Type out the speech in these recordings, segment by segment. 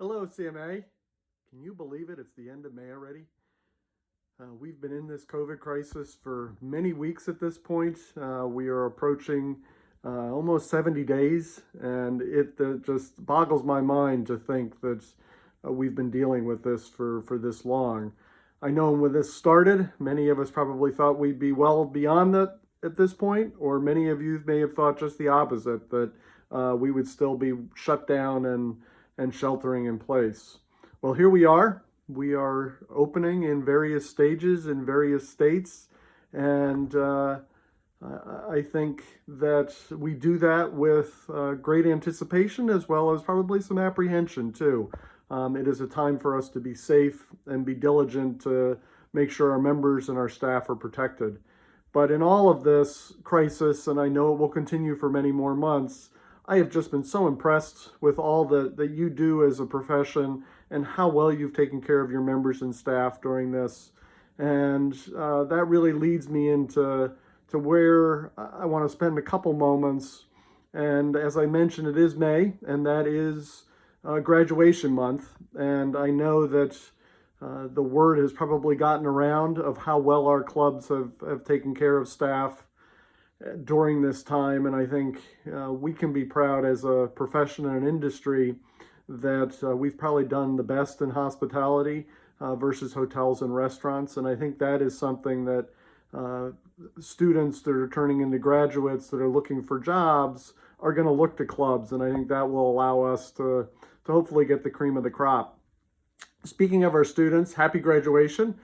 Hello, CMA. Can you believe it? It's the end of May already. We've been in this COVID crisis for many weeks at this point. We are approaching almost 70 days, and it just boggles my mind to think that we've been dealing with this for this long. I know when this started, many of us probably thought we'd be well beyond that at this point, or many of you may have thought just the opposite, that we would still be shut down and sheltering in place. Well, here we are. We are opening in various stages in various states, and I think that we do that with great anticipation as well as probably some apprehension too. It is a time for us to be safe and be diligent to make sure our members and our staff are protected. But in all of this crisis, and I know it will continue for many more months, I have just been so impressed with all that you do as a profession and how well you've taken care of your members and staff during this. And that really leads me into where I want to spend a couple moments. And as I mentioned, it is May, and that is graduation month. And I know that the word has probably gotten around of how well our clubs have taken care of staff during this time, and I think we can be proud as a profession and an industry that we've probably done the best in hospitality versus hotels and restaurants, and I think that is something that students that are turning into graduates that are looking for jobs are going to look to clubs, and I think that will allow us to hopefully get the cream of the crop. Speaking of our students, happy graduation.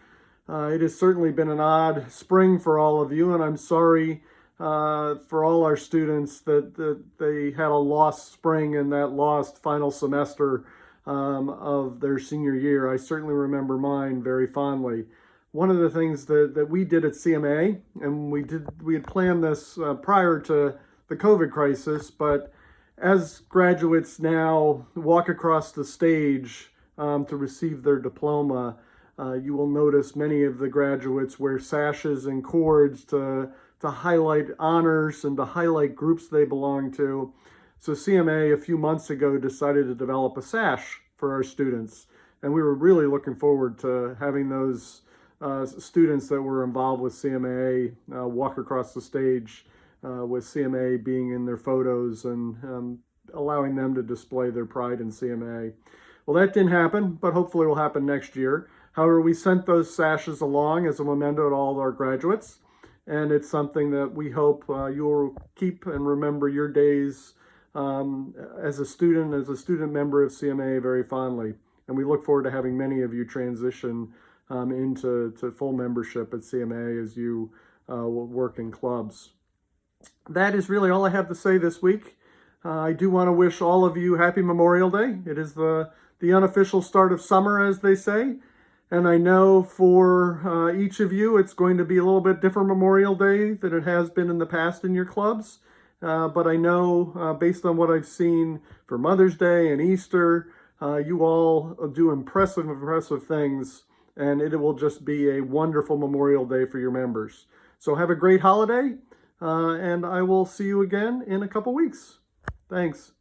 It has certainly been an odd spring for all of you, and I'm sorry for all our students that they had a lost spring and that lost final semester of their senior year. I certainly remember mine very fondly. One of the things that we did at CMAA, and we had planned this prior to the COVID crisis, but as graduates now walk across the stage to receive their diploma, you will notice many of the graduates wear sashes and cords to highlight honors and to highlight groups they belong to. So CMA a few months ago decided to develop a sash for our students. And we were really looking forward to having those students that were involved with CMAA walk across the stage with CMA being in their photos and allowing them to display their pride in CMA. Well, that didn't happen, but hopefully it will happen next year. However, we sent those sashes along as a memento to all of our graduates. And it's something that we hope you'll keep and remember your days as a student member of CMAA very fondly. And we look forward to having many of you transition into full membership at CMAA as you work in clubs. That is really all I have to say this week. I do want to wish all of you happy Memorial Day. It is the unofficial start of summer, as they say. And I know for each of you, it's going to be a little bit different Memorial Day than it has been in the past in your clubs. But I know based on what I've seen for Mother's Day and Easter, you all do impressive things. And it will just be a wonderful Memorial Day for your members. So have a great holiday. And I will see you again in a couple weeks. Thanks.